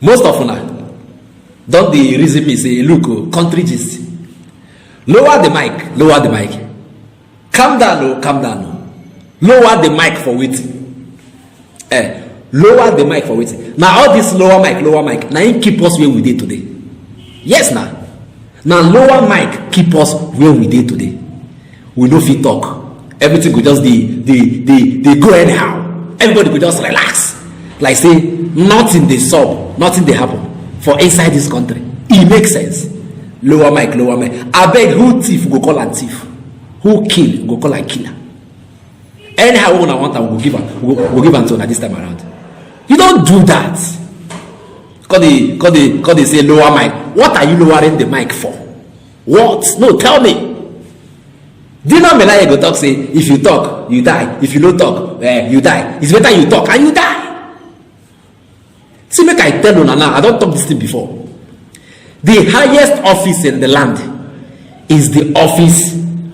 Most of una don't the reason me say, look, country gist. Lower the mic, lower the mic. Calm down, no, calm down, no. Lower the mic for waiting. Lower the mic for waiting. Now all this lower mic, now it keep us where we did today. Yes, now. Now lower mic keep us where we did today. We no fit talk. Everything could just they go anyhow. Everybody could just relax. Like say, nothing they sub, nothing they happen for inside this country. It makes sense. Lower mic. I beg who thief go call and thief. Who kill go call and killer. Anyhow, when I want, we'll give them to this time around. You don't do that. Cause they say lower mic. What are you lowering the mic for? What? No, tell me. Do you know Melaya go talk say if you talk you die, if you don't talk you die. It's better you talk and you die. See, make I tell you now, I don't talk this thing before. The highest office in the land is the office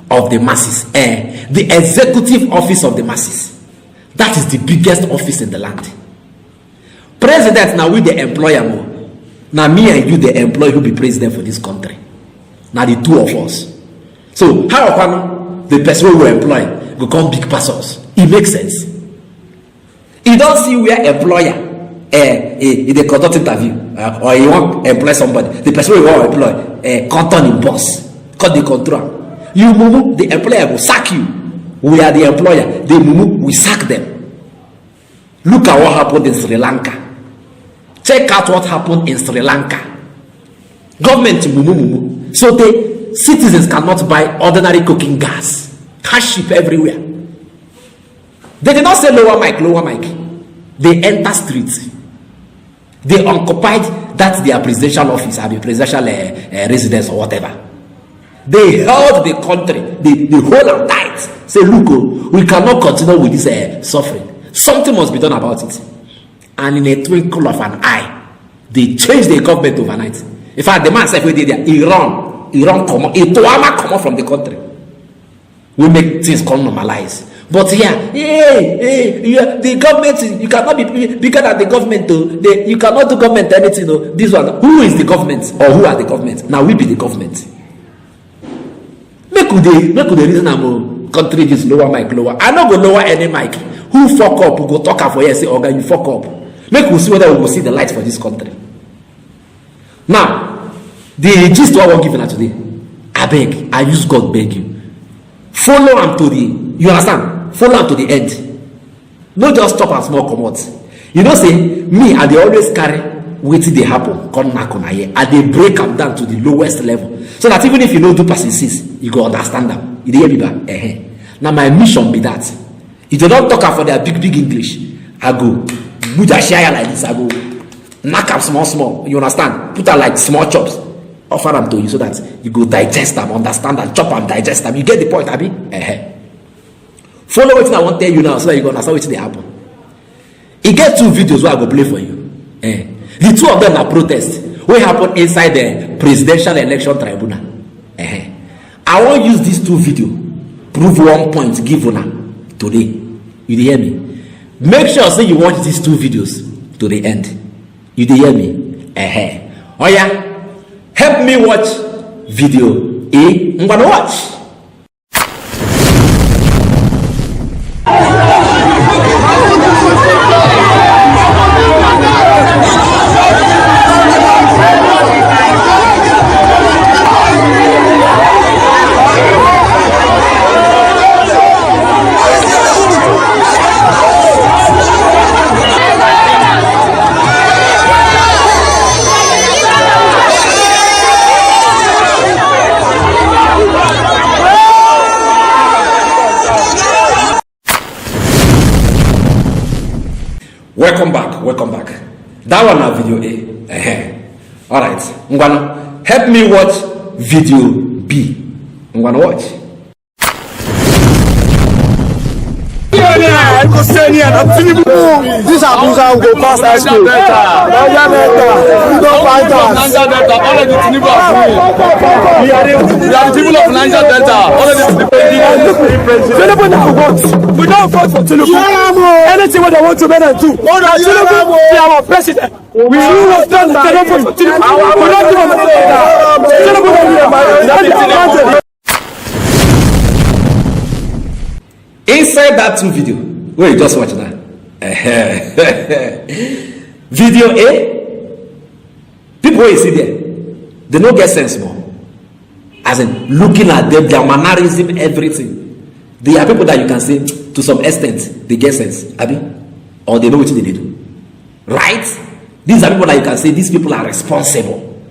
of the masses, the executive office of the masses. That is the biggest office in the land. President, now we the employer more. Now me and you the employee who be president for this country. Now the two of us. So how can the person who we employ go come big persons? It makes sense. You don't see where employer in the conduct interview or you want to employ somebody, the person you want to employ can't him boss, cut the control. You mumu, the employer will sack you. We are the employer, the mumu, we sack them. Look at what happened in Sri Lanka. Check out what happened in Sri Lanka. Government mumu. So the citizens cannot buy ordinary cooking gas. Hardship everywhere. They did not say lower mic. They enter streets. They occupied that their presidential office or the presidential residence or whatever. They held the country, the whole and tight. Say, look, we cannot continue with this suffering. Something must be done about it. And in a twinkle of an eye, they changed the government overnight. In fact, the man said, we did there, Iran come out from the country. We make things come normalize. But here, the government, you cannot be bigger than the government. You cannot do government anything. This one, who is the government or who are the government? Now we be the government. Make the reason I'm country this lower mic lower. I not go lower any mic. Who fuck up? Who go talk for here? Say, okay, you fuck up. Make we see whether we will see the light for this country. Now, the gist what I want given today. I beg, I use God beg you. Follow him to the. You understand? Follow him to the end. Not just stop and small commot. You know, say me, I they always carry waiting they happen. Come knock on here. And they break them down to the lowest level. So that even if you know do pass you go understand them. You hear me back? Now my mission be that. If they don't talk for their big English, I go Buddha share like this. I go knock up small. You understand? Put out like small chops. Offer them to you so that you go digest them, understand them, chop them, digest them. You get the point, Abi? Follow what I want to tell you now so that you go understand what they happen. You get 2 videos where I go play for you. The 2 of them are protests. What happened inside the presidential election tribunal. I want to use these 2 videos. Prove one point given today. You hear me? Make sure say you watch these 2 videos to the end. You hear me? Oh yeah. Help me watch video A. I'm gonna watch. Welcome back. That one na video A. Alright. Ngwano, help me watch video B. Ngwano watch. I go send here. This Abuja will go past high school. Niger Delta. We don't fight us. Niger Delta. All of the Tinubu are free. We are the people of Niger Delta. All of the Tinubu now vote. We don't vote for Tinubu. Anything what they want to make them do. Tinubu be our president. We will done the Tinubu for Tinubu. We don't give them Tinubu don't be inside that 2 video where you just watch now. Video A, people wey you see there, they no get sense more. As in looking at them, their mannerism, everything. They are people that you can say to some extent they get sense, abi, or they know what they do. Right? These are people that you can say these people are responsible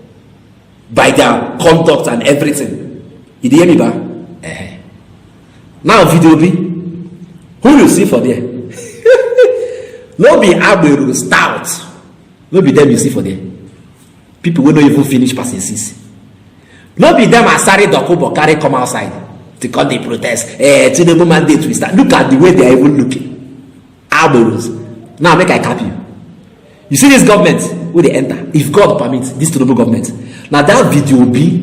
by their conduct and everything. You hear me, ba? Now video B. Who you see for there? No be Agbero stout. No be them you see for there. People will not even finish passing 6. No be them Asari Dokubo carry come outside to come the protest. Tinubu mandate we start. Look at the way they are even looking. Agberos. Now make I cap you. You see this government where they enter. If God permits, this Tinubu government. Now that video will be,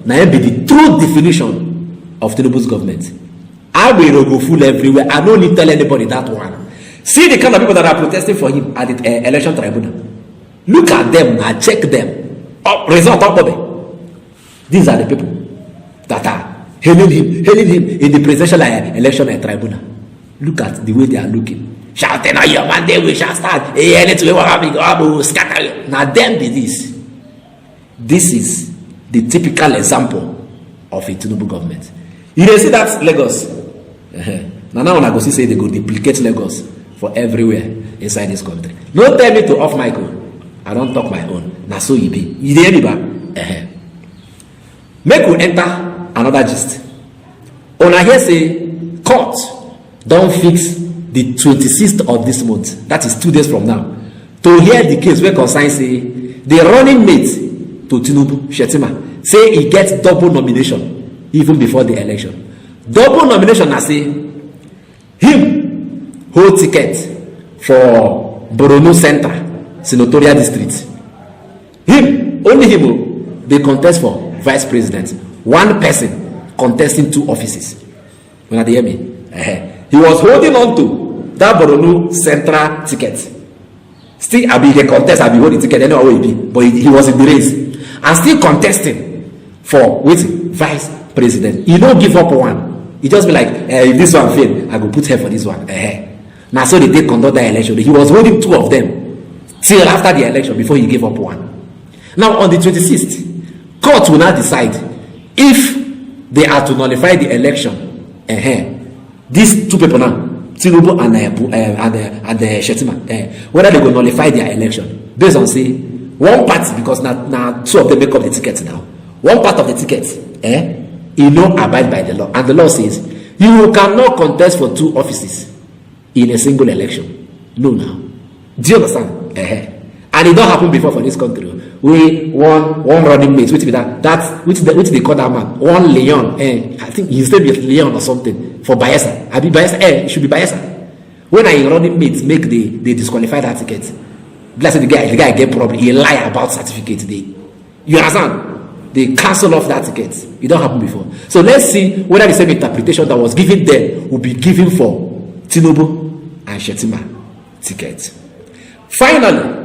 now be the true definition of Tinubu's government. I will go full everywhere. I don't need to tell anybody that one. See the kind of people that are protesting for him at the election tribunal. Look at them and check them. Result up. These are the people that are hailing him in the presidential election tribunal. Look at the way they are looking. Shouting at your man, we shall start. Now them be this. This is the typical example of a Tinubu government. You dey see that Lagos. Now when I go see say they go duplicate Lagos for everywhere inside this country. No tell me to off Michael. I don't talk my own. Now so you be. You dey hear me ba? Make we enter another gist. Una hear say court don fix the 26th of this month. That is 2 days from now. To hear the case wey concern say the running mate to Tinubu, Shetima, say he gets double nomination even before the election. Double nomination na say him hold ticket for Borno Central senatorial district. Him, only him, they contest for vice president. One person contesting 2 offices. When they hear me, he was holding on to that Borno Central ticket. Still, I be the contest, I be holding ticket anyway, be, but he was in the race and still contesting for vice president. He don't give up one. He just be like, if this one fail, I go put her for this one. Now so they did conduct the election. He was holding 2 of them till after the election before he gave up one. Now on the 26th, court will now decide if they are to nullify the election. These 2 people now, Tinubu and Shetima, whether they go nullify their election based on say one party, because now 2 of them make up the tickets now. One part of the tickets, you know, abide by the law, and the law says you cannot contest for 2 offices in a single election. No, now, do you understand? And it don't happen before for this country. We one running mate, which be which they call that man, one Leon. I think his name is Leon or something for Bayelsa. I be Bayelsa. It should be Bayelsa. When I running mates make they disqualify that ticket, bless the guy get problem. He lie about certificate. You understand? They cancel off that ticket. It don't happen before. So let's see whether the same interpretation that was given there will be given for Tinubu and Shetima tickets. Finally,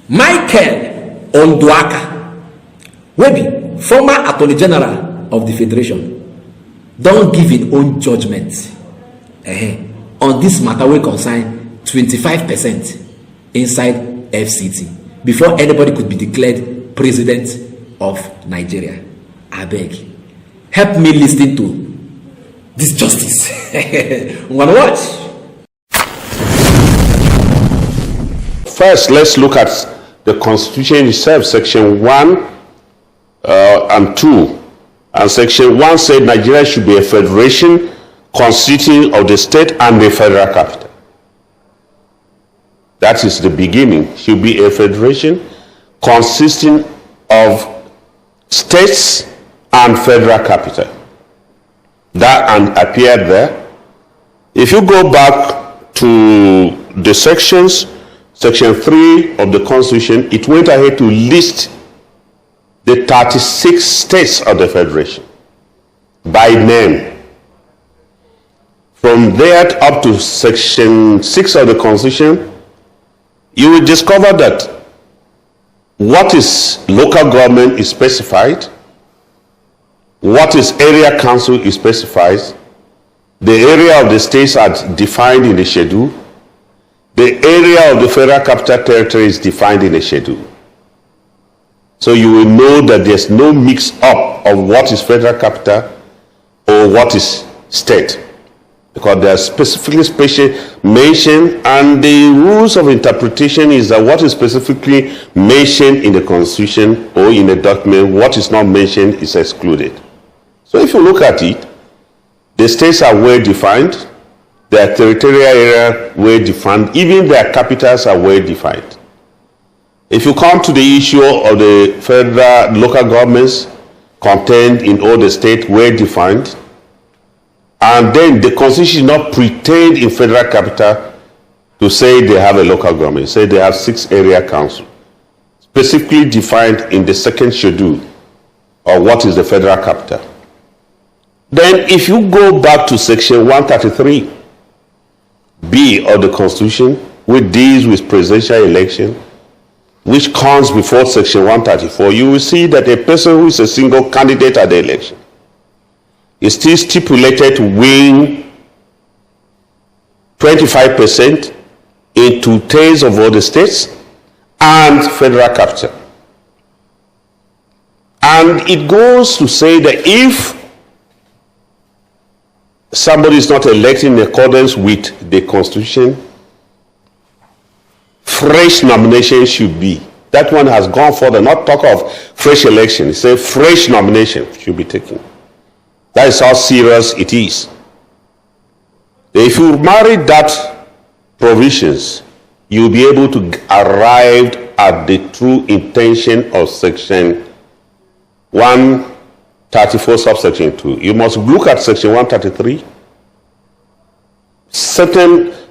Michael Aondoakaa, wey be former Attorney General of the Federation, don give his own judgment on this matter wey concern 25% inside FCT before anybody could be declared president of Nigeria. Abeg, help me listen to this justice. Wanna watch? First, let's look at the Constitution itself, Section 1 and 2. And Section 1 said Nigeria should be a federation consisting of the state and the federal capital. That is the beginning. Should be a federation consisting of states and federal capital. That appeared there. If you go back to the sections, section 3 of the Constitution, it went ahead to list the 36 states of the Federation by name. From there up to section 6 of the Constitution, you will discover that what is local government is specified, what is area council is specified, the area of the states are defined in the schedule, the area of the Federal Capital Territory is defined in the schedule. So you will know that there's no mix up of what is federal capital or what is state, because they are specifically mentioned, and the rules of interpretation is that what is specifically mentioned in the Constitution or in the document, what is not mentioned is excluded. So if you look at it, the states are well defined, their territorial area well defined, even their capitals are well defined. If you come to the issue of the federal local governments contained in all the states well defined, and then the Constitution not pretend in federal capital to say they have a local government, say they have 6 area council, specifically defined in the second schedule of what is the federal capital. Then if you go back to section 133B of the Constitution, which deals with presidential election, which comes before section 134, you will see that a person who is a single candidate at the election is still stipulated to win 25% in 2/3 of all the states and federal capital. And it goes to say that if somebody is not elected in accordance with the Constitution, fresh nomination should be. That one has gone further, not talk of fresh election. It's a fresh nomination should be taken. That is how serious it is. If you marry that provisions, you'll be able to arrive at the true intention of section 134 subsection 2. You must look at section 133.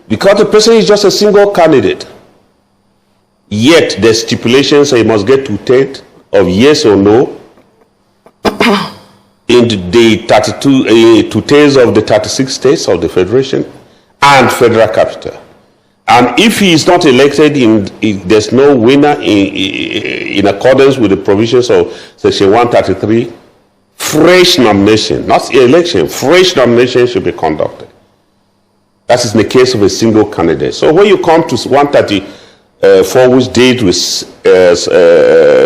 Because the person is just a single candidate, yet the stipulations say he must get 2/3 of yes or no in the 2/3 of the 36 states of the Federation and federal capital. And if he is not elected, there's no winner in accordance with the provisions of section 133, fresh nomination, not election, fresh nomination should be conducted. That is in the case of a single candidate. So when you come to 134, which deals with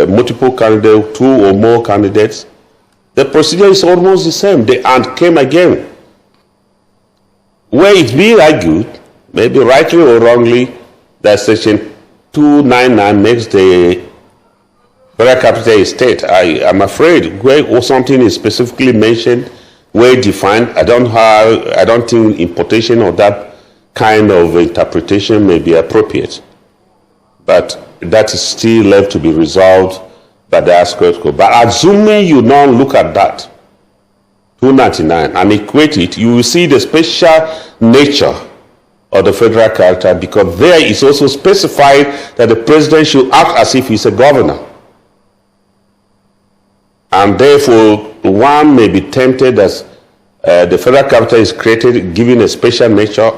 multiple candidates, 2 or more candidates, the procedure is almost the same. The and came again. Where it's being argued, maybe rightly or wrongly, that section 299 makes the federal capital a state. I'm afraid where something is specifically mentioned, well defined, I don't think importation of that kind of interpretation may be appropriate. But that is still left to be resolved by the aspect. But assuming you now look at that 299 and equate it, you will see the special nature of the federal character, because there is also specified that the president should act as if he's a governor. And therefore, one may be tempted as the federal capital is created, given a special nature.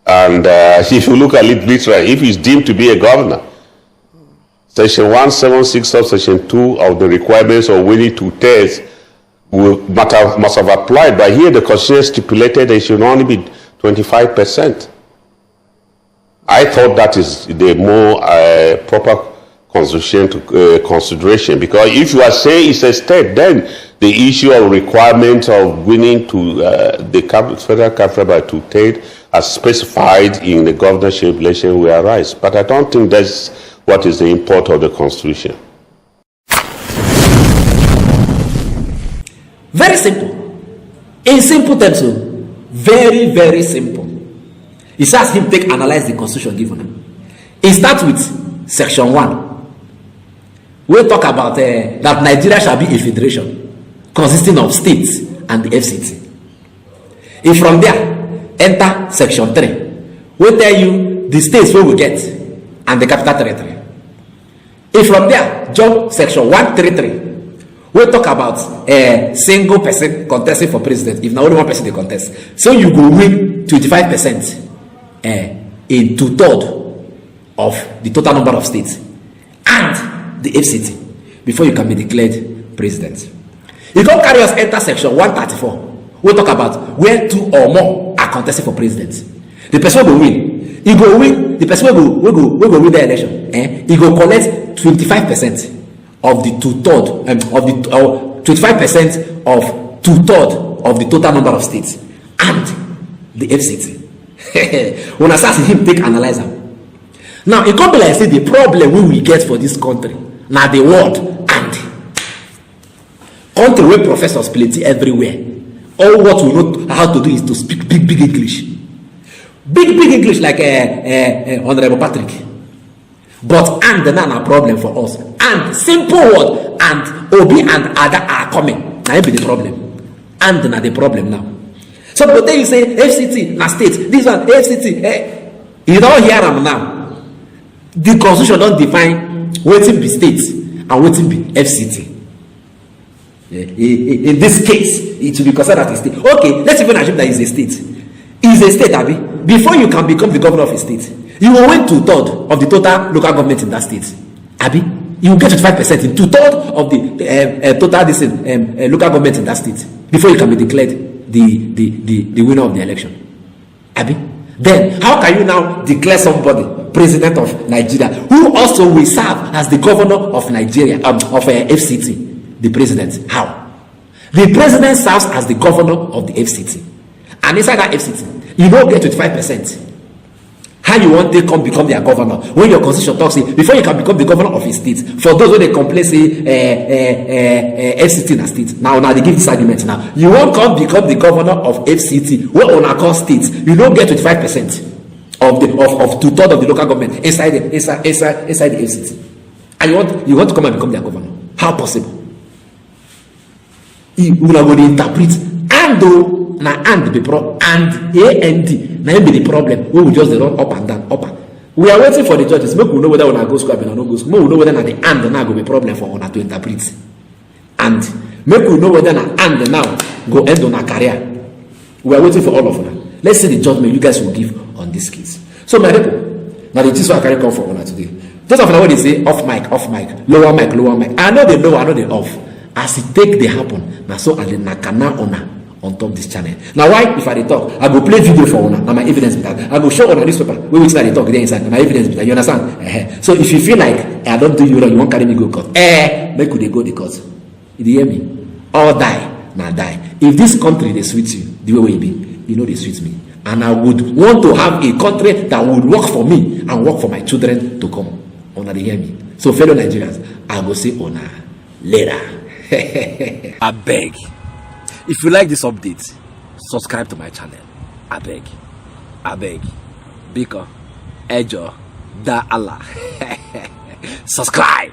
And if you look at it literally, if he's deemed to be a governor, section 176 subsection 2 of the requirements of winning 2/3 must have applied. But here the Constitution stipulated it should only be 25%. I thought that is the more proper Constitution to consideration, because if you are saying it's a state, then the issue of requirement of winning to the federal capital by 2/3 as specified in the governorship election will arise. But I don't think that's what is the import of the Constitution. Very simple. In simple terms, very, very simple. He says him take analyze the Constitution given him. It starts with section 1. We'll talk about that Nigeria shall be a federation consisting of states and the FCT. If from there, enter section 3 wey tell you the states wey we get and the capital territory. If from there jump section 133 wey talk about single person contesting for president, if na only one person dey contest, so you go win 25% in 2/3 of the total number of states and the FCT before you can be declared president. You come carry us enter section 134 wey talk about where 2 or more are contesting for president. The person wey go win, he go win. The person wey go win the election, he go collect 25% of the 2/3 of the 25% of 2/3 of the total number of states and the FCT. When I start him take analyze am. Now e come be like say the problem wey we get for this country na the word and. Country where professors plenty everywhere. All what we know how to do is to speak big English. Big English like Honorable Patrick. But and na problem for us. And simple word and Obi and Ada are coming. Now be the problem. And na the problem now. So but then you say FCT na state. This one FCT. You don't hear them now. The constitution don't define wetin be state and wetin be FCT. In this case, it will be considered as a state. Okay, let's even assume that it's a state. It's a state, Abi. Before you can become the governor of a state, you will win 2/3 of the total local government in that state. Abi, you will get 25% in 2/3 of the total local government in that state before you can be declared the winner of the election. Abi, then how can you now declare somebody president of Nigeria who also will serve as the governor of Nigeria of FCT? The president. How? The president serves as the governor of the FCT. And inside that FCT, you don't get 25%. How you want to come become their governor? When your constitution talks, before you can become the governor of a state, for those who they complain, say FCT in a state. Now they give this argument now. You won't come become the governor of FCT, where on a cost states, you don't get 25% of 2/3 of the local government inside the FCT. And you want to come and become their governor. How possible? You will go interpret and do na and be pro and and na be the problem. We will just run up and down, up and. We are waiting for the judges. Make we know whether una go school or no go school. Make we know whether na the and now go be problem for una to interpret. And make we know whether na and now go end on a career. We are waiting for all of una. Let's see the judgment you guys will give on this case. So my people, now the gist I carry come for una today. Those of una what they say off mic, lower mic. I know they know, I know they off. As it take they happen, now so and then nakana ona on top this channel. Now why if I dey talk, I go play video for una. Now my evidence be that. I go show on a newspaper. We will start talk there inside. My evidence be that. You understand? So if you feel like I don't do you wrong, you won't carry me go court. Make they go the court. You hear me? All die, now die. If this country they sweet you, the way we be, you know they sweet me. And I would want to have a country that would work for me and work for my children to come. Una they hear me. So fellow Nigerians, I go say ona later. I beg, if you like this update, subscribe to my channel. I beg, Biko, Ejo, Da Allah. Subscribe.